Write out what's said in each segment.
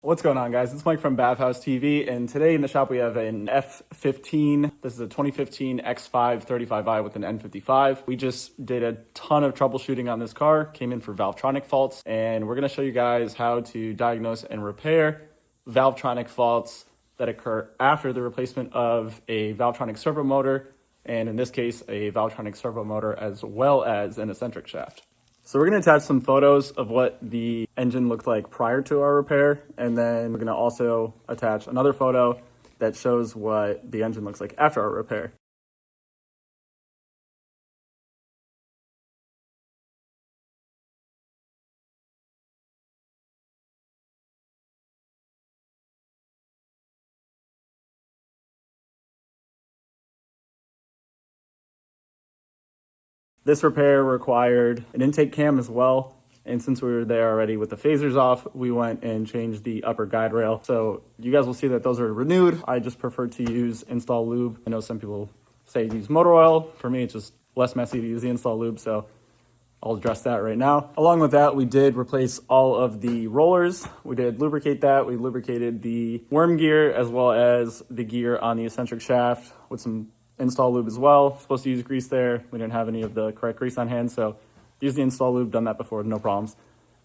What's going on, guys? It's Mike from Bavhaustv, and today in the shop we have an F15. This is a 2015 X5 35i with an N55. We just did a ton of troubleshooting on this car, came in for Valvetronic faults, and we're going to show you guys how to diagnose and repair Valvetronic faults that occur after the replacement of a Valvetronic servo motor, and in this case, a Valvetronic servo motor as well as an eccentric shaft. So we're going to attach some photos of what the engine looked like prior to our repair, and then we're going to also attach another photo that shows what the engine looks like after our repair. This repair required an intake cam as well. And since we were there already with the phasers off, we went and changed the upper guide rail. So you guys will see that those are renewed. I just prefer to use install lube. I know some people say use motor oil. For me, it's just less messy to use the install lube. So I'll address that right now. Along with that, we did replace all of the rollers. We did lubricate that. We lubricated the worm gear as well as the gear on the eccentric shaft with some install lube as well. Supposed to use grease there. We didn't have any of the correct grease on hand, so use the install lube. Done that before, no problems.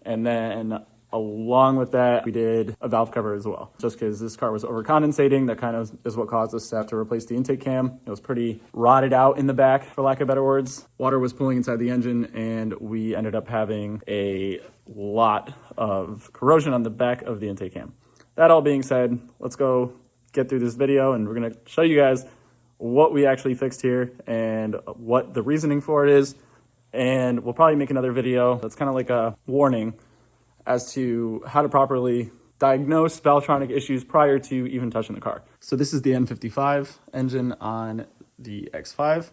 And then along with that, we did a valve cover as well. Just because this car was over condensating, that kind of is what caused us to have to replace the intake cam. It was pretty rotted out in the back, for lack of better words. Water was pooling inside the engine, and we ended up having a lot of corrosion on the back of the intake cam. That all being said, let's go get through this video, and we're gonna show you guys what we actually fixed here and what the reasoning for it is. And we'll probably make another video that's kind of like a warning as to how to properly diagnose Valvetronic issues prior to even touching the car. So this is the N55 engine on the X5.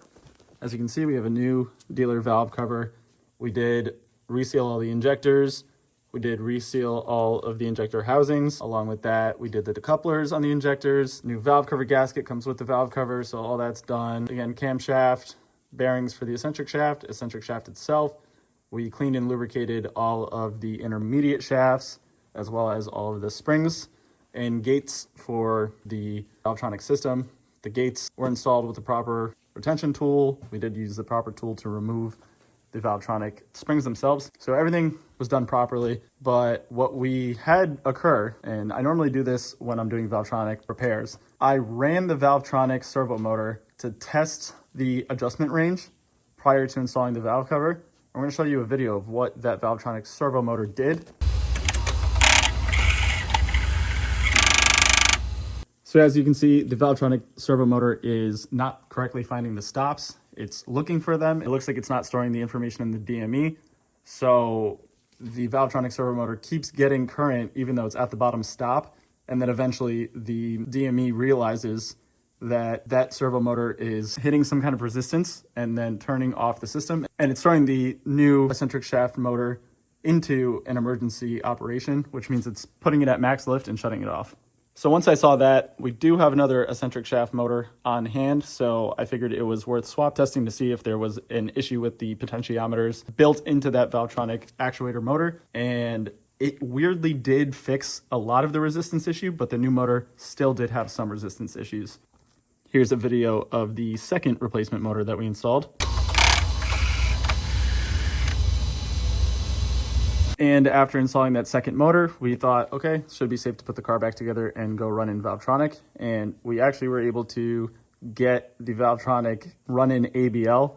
As you can see, we have a new dealer valve cover. We did reseal all the injectors. We did reseal all of the injector housings. Along with that, we did the decouplers on the injectors. New valve cover gasket comes with the valve cover, so all that's done. Again, camshaft, bearings for the eccentric shaft itself. We cleaned and lubricated all of the intermediate shafts, as well as all of the springs and gates for the Valvetronic system. The gates were installed with the proper retention tool. We did use the proper tool to remove the Valvetronic springs themselves. So everything was done properly, but what we had occur, and I normally do this when I'm doing Valvetronic repairs, I ran the Valvetronic servo motor to test the adjustment range prior to installing the valve cover. I'm going to show you a video of what that Valvetronic servo motor did. So as you can see, the Valvetronic servo motor is not correctly finding the stops. It's looking for them. It looks like it's not storing the information in the DME. So the Valvetronic servo motor keeps getting current even though it's at the bottom stop. And then eventually the DME realizes that that servo motor is hitting some kind of resistance and then turning off the system. And it's throwing the new eccentric shaft motor into an emergency operation, which means it's putting it at max lift and shutting it off. So once I saw that, we do have another eccentric shaft motor on hand, so I figured it was worth swap testing to see if there was an issue with the potentiometers built into that Valvetronic actuator motor, and it weirdly did fix a lot of the resistance issue, but the new motor still did have some resistance issues. Here's a video of the second replacement motor that we installed. And after installing that second motor, we thought, okay, it should be safe to put the car back together and go run in Valvetronic. And we actually were able to get the Valvetronic Run-In ABL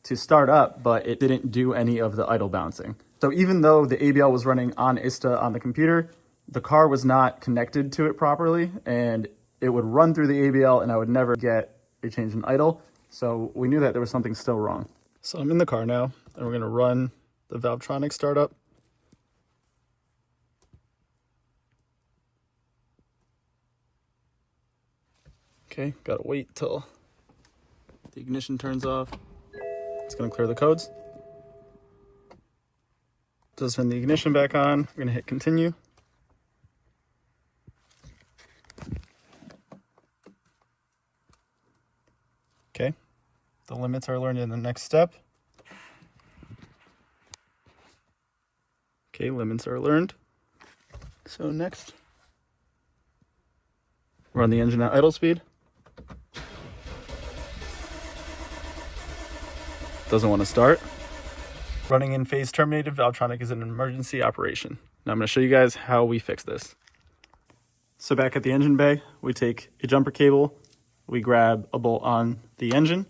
to start up, but it didn't do any of the idle bouncing. So even though the ABL was running on ISTA on the computer, the car was not connected to it properly, and it would run through the ABL and I would never get a change in idle. So we knew that there was something still wrong. So I'm in the car now, and we're gonna run the Valvetronic startup. Okay, gotta wait till the ignition turns off. It's gonna clear the codes. Just turn the ignition back on. We're gonna hit continue. Okay, the limits are learned in the next step. Okay, limits are learned. So next, Run the engine at idle speed. Doesn't want to start. Running in phase terminated, Valvetronic is an emergency operation. Now I'm going to show you guys how we fix this. So back at the engine bay, we take a jumper cable, we grab a bolt on the engine,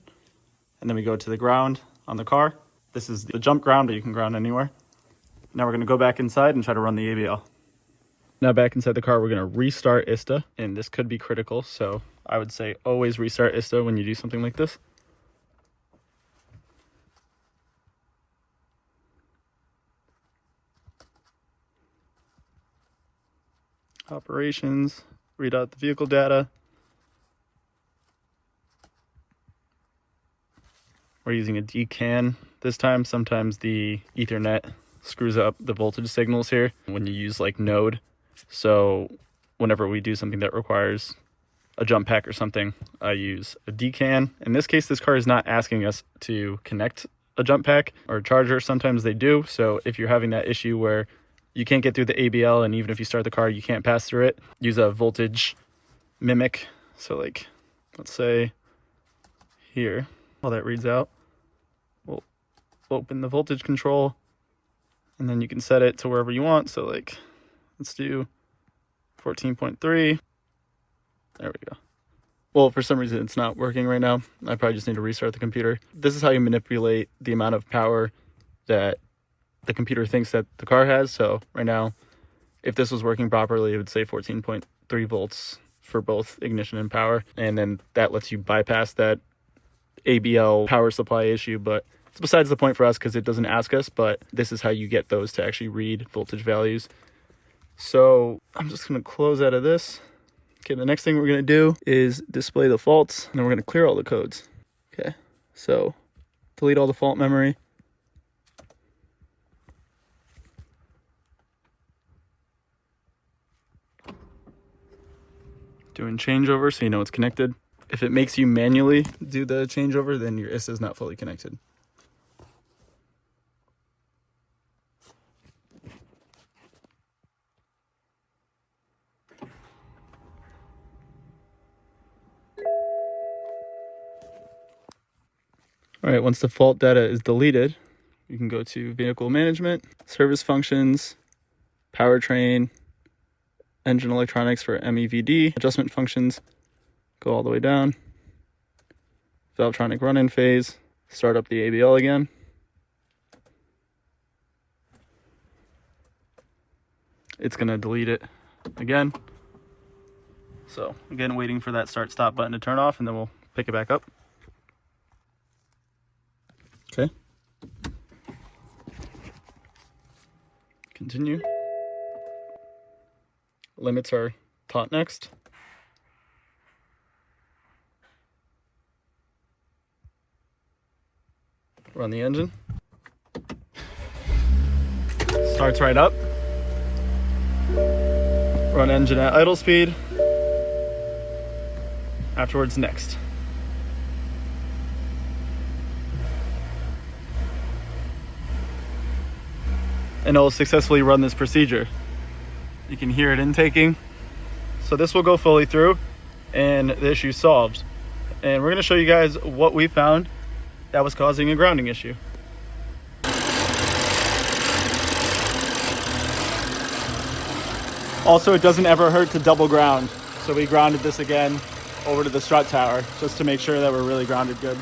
and then we go to the ground on the car. This is the jump ground, but you can ground anywhere. Now we're going to go back inside and try to run the ABL. Now back inside the car, we're going to restart ISTA, and this could be critical, so I would say always restart ISTA when you do something like this. Operations, read out the vehicle data. We're using a DCAN this time. Sometimes the Ethernet screws up the voltage signals here when you use like node. So whenever we do something that requires a jump pack or something, I use a DCAN. In this case, this car is not asking us to connect a jump pack or a charger. Sometimes they do. So if you're having that issue where you can't get through the ABL, and even if you start the car, you can't pass through it, use a voltage mimic. So like, let's say here, while that reads out, we'll open the voltage control, and then you can set it to wherever you want. So like, let's do 14.3. There we go. Well, for some reason, it's not working right now. I probably just need to restart the computer. This is how you manipulate the amount of power that the computer thinks that the car has. So right now, if this was working properly, it would say 14.3 volts for both ignition and power. And then that lets you bypass that ABL power supply issue. But it's besides the point for us because it doesn't ask us, but this is how you get those to actually read voltage values. So I'm just going to close out of this. Okay, the next thing we're going to do is display the faults, and then we're going to clear all the codes. Okay, so delete all the fault memory. Doing changeover so you know it's connected. If it makes you manually do the changeover, then your ISTA is not fully connected. All right, once the fault data is deleted, you can go to vehicle management, service functions, powertrain, engine electronics for MEVD, adjustment functions, go all the way down, Valvetronic run-in phase, start up the ABL again. It's gonna delete it again. So again, waiting for that start stop button to turn off, and then we'll pick it back up. Okay. Continue. Limits are taught next. Run the engine. Starts right up. Run engine at idle speed. Afterwards, next. And it'll successfully run this procedure. You can hear it intaking. So this will go fully through and the issue solved. And we're going to show you guys what we found that was causing a grounding issue. Also, it doesn't ever hurt to double ground. So we grounded this again over to the strut tower just to make sure that we're really grounded good.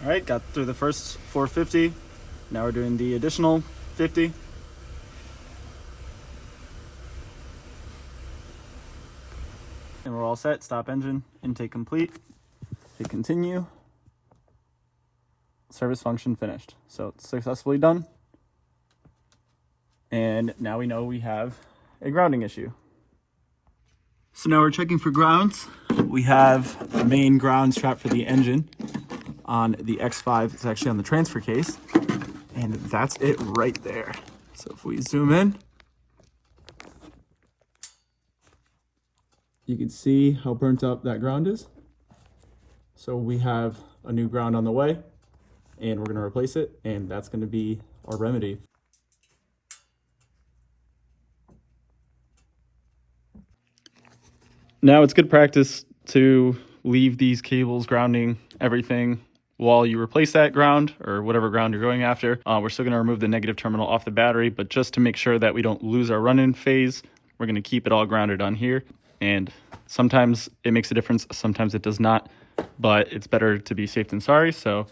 All right, got through the first 450. Now we're doing the additional 50. And we're all set. Stop engine, intake complete. Hit continue. Service function finished. So it's successfully done. And now we know we have a grounding issue. So now we're checking for grounds. We have the main ground strap for the engine on the X5. It's actually on the transfer case, and that's it right there. So if we zoom in, you can see how burnt up that ground is. So we have a new ground on the way, and we're going to replace it, and that's going to be our remedy. Now it's good practice to leave these cables grounding everything while you replace that ground or whatever ground you're going after. We're still going to remove the negative terminal off the battery, but just to make sure that we don't lose our run-in phase, we're going to keep it all grounded on here. And sometimes it makes a difference, sometimes it does not, but it's better to be safe than sorry. So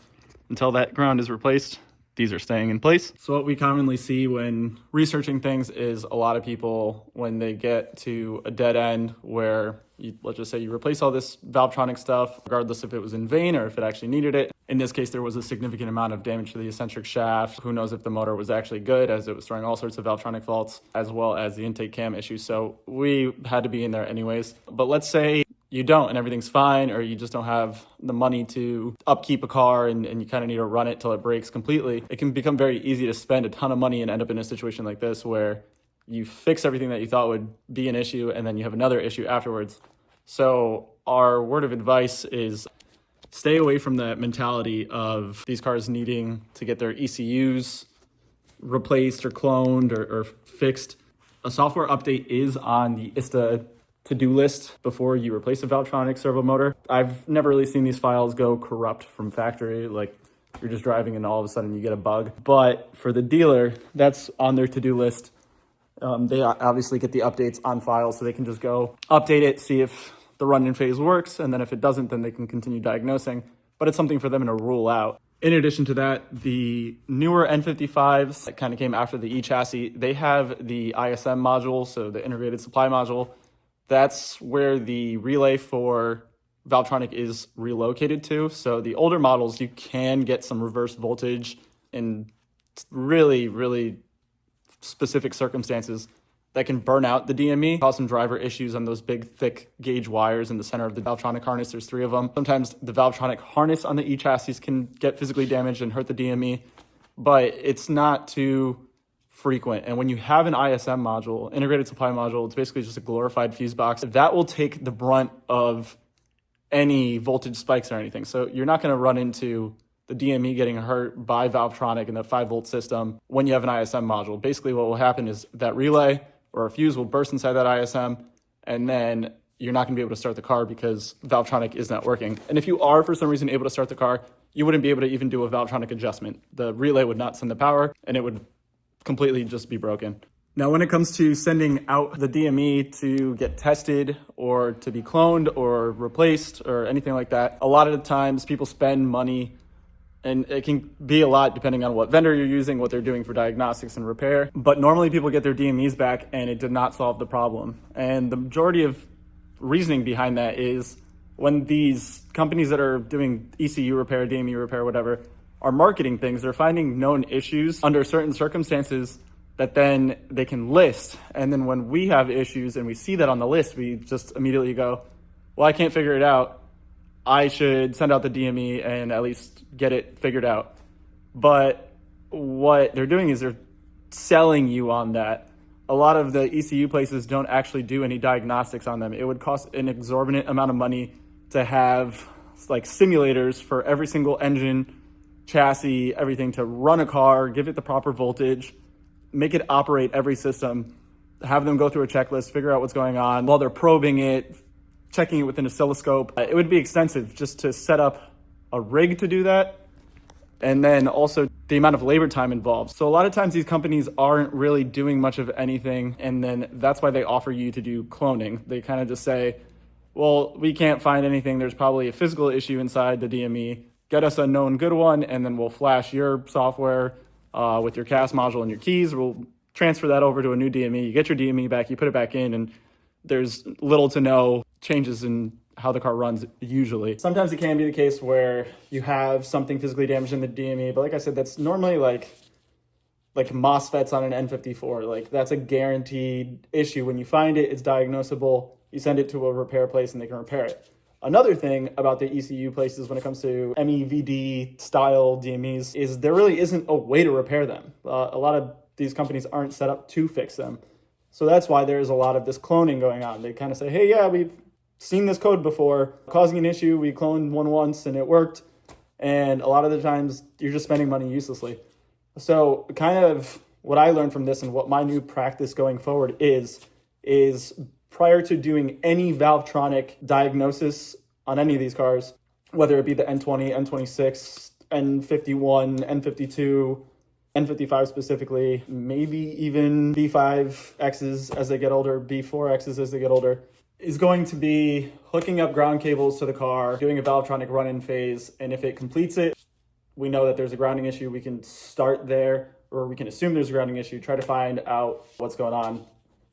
until that ground is replaced, these are staying in place. So what we commonly see when researching things is a lot of people, when they get to a dead end where let's just say you replace all this Valvetronic stuff, regardless if it was in vain or if it actually needed it. In this case, there was a significant amount of damage to the eccentric shaft. Who knows if the motor was actually good, as it was throwing all sorts of Valvetronic faults, as well as the intake cam issues. So we had to be in there anyways. But let's say you don't and everything's fine, or you just don't have the money to upkeep a car and you kind of need to run it till it breaks completely. It can become very easy to spend a ton of money and end up in a situation like this where you fix everything that you thought would be an issue and then you have another issue afterwards. So our word of advice is stay away from that mentality of these cars needing to get their ECUs replaced or cloned or fixed. A software update is on the ISTA to-do list before you replace a Valvetronic servo motor. I've never really seen these files go corrupt from factory, like you're just driving and all of a sudden you get a bug. But for the dealer, that's on their to-do list. They obviously get the updates on file, so they can just go update it, see if the run-in phase works, and then if it doesn't, then they can continue diagnosing. But it's something for them to rule out. In addition to that, the newer N55s that kind of came after the E-chassis, they have the ISM module, so the integrated supply module. That's where the relay for Valvetronic is relocated to. So the older models, you can get some reverse voltage in really, really specific circumstances that can burn out the DME, cause some driver issues on those big, thick gauge wires in the center of the Valvetronic harness. There's 3 of them. Sometimes the Valvetronic harness on the E-chassis can get physically damaged and hurt the DME, but it's not too frequent. And when you have an ISM module, integrated supply module, it's basically just a glorified fuse box. That will take the brunt of any voltage spikes or anything. So you're not going to run into the DME getting hurt by Valvetronic in the 5-volt system when you have an ISM module. Basically what will happen is that relay or a fuse will burst inside that ISM, and then you're not going to be able to start the car because Valvetronic is not working. And if you are for some reason able to start the car, you wouldn't be able to even do a Valvetronic adjustment. The relay would not send the power and it would completely just be broken. Now, when it comes to sending out the DME to get tested or to be cloned or replaced or anything like that, a lot of the times people spend money, and it can be a lot depending on what vendor you're using, what they're doing for diagnostics and repair. But normally people get their DMEs back and it did not solve the problem. And the majority of reasoning behind that is when these companies that are doing ECU repair, DME repair, whatever, are marketing things, they're finding known issues under certain circumstances that then they can list. And then when we have issues and we see that on the list, we just immediately go, well, I can't figure it out. I should send out the DME and at least get it figured out. But what they're doing is they're selling you on that. A lot of the ECU places don't actually do any diagnostics on them. It would cost an exorbitant amount of money to have like simulators for every single engine, chassis, everything, to run a car, give it the proper voltage, make it operate every system, have them go through a checklist, figure out what's going on while they're probing it, checking it with an oscilloscope. It would be extensive just to set up a rig to do that. And then also the amount of labor time involved. So a lot of times these companies aren't really doing much of anything. And then that's why they offer you to do cloning. They kind of just say, well, we can't find anything. There's probably a physical issue inside the DME. Get us a known good one, and then we'll flash your software with your CAS module and your keys. We'll transfer that over to a new DME. You get your DME back, you put it back in, and there's little to no changes in how the car runs usually. Sometimes it can be the case where you have something physically damaged in the DME, but like I said, that's normally like MOSFETs on an N54. Like that's a guaranteed issue. When you find it, it's diagnosable. You send it to a repair place and they can repair it. Another thing about the ECU places when it comes to MEVD style DMEs is there really isn't a way to repair them. A lot of these companies aren't set up to fix them. So that's why there's a lot of this cloning going on. They kind of say, hey, yeah, we've seen this code before, causing an issue. We cloned one once and it worked. And a lot of the times you're just spending money uselessly. So kind of what I learned from this and what my new practice going forward is prior to doing any Valvetronic diagnosis on any of these cars, whether it be the N20, N26, N51, N52, N55 specifically, maybe even B5Xs as they get older, B4Xs as they get older, is going to be hooking up ground cables to the car, doing a Valvetronic run-in phase, and if it completes it, we know that there's a grounding issue. We can start there, or we can assume there's a grounding issue, try to find out what's going on,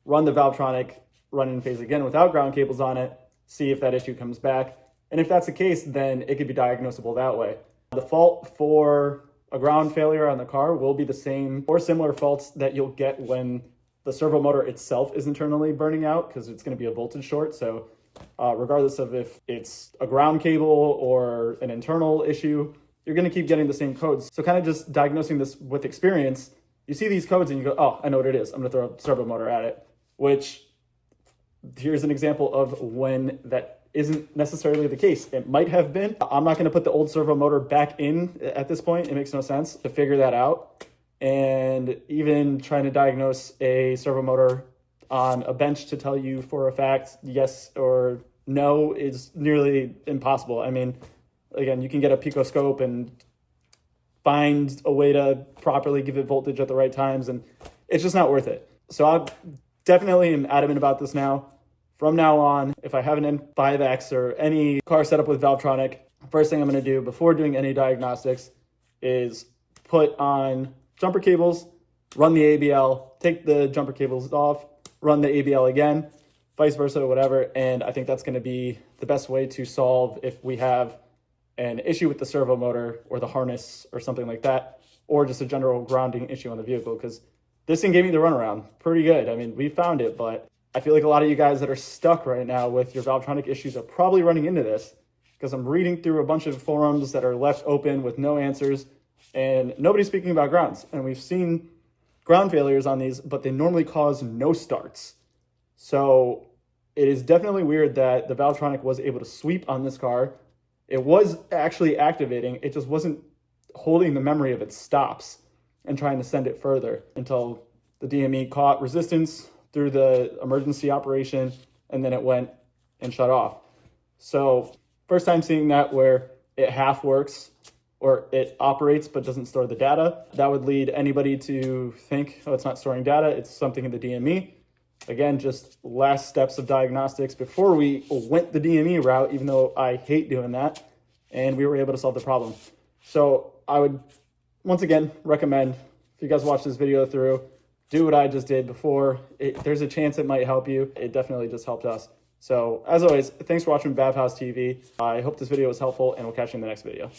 run the Valvetronic run-in phase again without ground cables on it, see if that issue comes back. And if that's the case, then it could be diagnosable that way. The fault for a ground failure on the car will be the same or similar faults that you'll get when the servo motor itself is internally burning out, because it's going to be a voltage short. So regardless of if it's a ground cable or an internal issue, you're going to keep getting the same codes. So kind of just diagnosing this with experience, you see these codes and you go, oh, I know what it is. I'm going to throw a servo motor at it, which here's an example of when that isn't necessarily the case. It might have been. I'm not going to put the old servo motor back in at this point. It makes no sense to figure that out. And even trying to diagnose a servo motor on a bench to tell you for a fact yes or no is nearly impossible. I mean, again, you can get a picoscope and find a way to properly give it voltage at the right times, and it's just not worth it. So I definitely am adamant about this now. From now on, if I have an N5X or any car set up with Valvetronic, first thing I'm going to do before doing any diagnostics is put on jumper cables, run the ABL, take the jumper cables off, run the ABL again, vice versa, whatever. And I think that's going to be the best way to solve if we have an issue with the servo motor or the harness or something like that, or just a general grounding issue on the vehicle, because this thing gave me the runaround pretty good. I mean, we found it, but I feel like a lot of you guys that are stuck right now with your Valvetronic issues are probably running into this, because I'm reading through a bunch of forums that are left open with no answers, and nobody's speaking about grounds. And we've seen ground failures on these, but they normally cause no starts. So it is definitely weird that the Valvetronic was able to sweep on this car. It was actually activating. It just wasn't holding the memory of its stops and trying to send it further until the DME caught resistance through the emergency operation, and then it went and shut off. So first time seeing that where it half works or it operates but doesn't store the data. That would lead anybody to think, oh, it's not storing data, it's something in the DME. Again, just last steps of diagnostics before we went the DME route, even though I hate doing that, and we were able to solve the problem. So I would, once again, recommend, if you guys watch this video through, do what I just did before. There's a chance it might help you. It definitely just helped us. So as always, thanks for watching Bavhaustv. I hope this video was helpful, and we'll catch you in the next video.